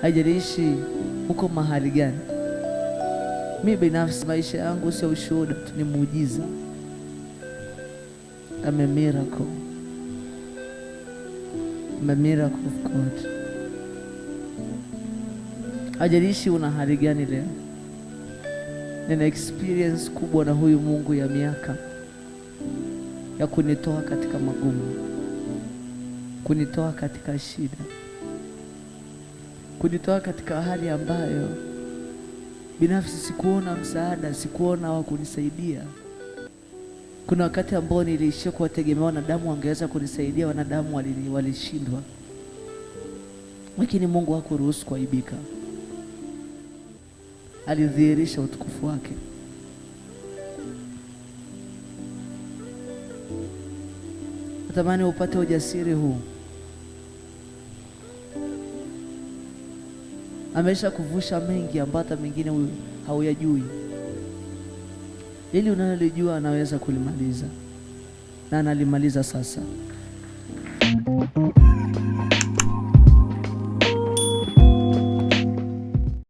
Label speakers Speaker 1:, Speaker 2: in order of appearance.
Speaker 1: haijalishi uko mahali gani. Mimi binafsi maisha yangu sio ushuhuda tu, ni muujiza. I'm a miracle. I'm a miracle of God. Haijalishi una hali gani leo, nina experience kubwa na huyu Mungu ya miaka ya kunitoa katika magumu, kunitoa katika shida, kunitoa katika hali ambayo binafsi sikuona msaada, sikuona wa kunisaidia. Kuna wakati ambao niliishia kuwategemea wanadamu wangeweza kunisaidia, wanadamu walishindwa. Lakini Mungu hakuruhusu kuaibika. Alidhihirisha utukufu wake. Natamani upate ujasiri huu. Amesha kuvusha mengi ambayo hata mengine hauyajui. Ili unalolijua anaweza kulimaliza, na analimaliza sasa.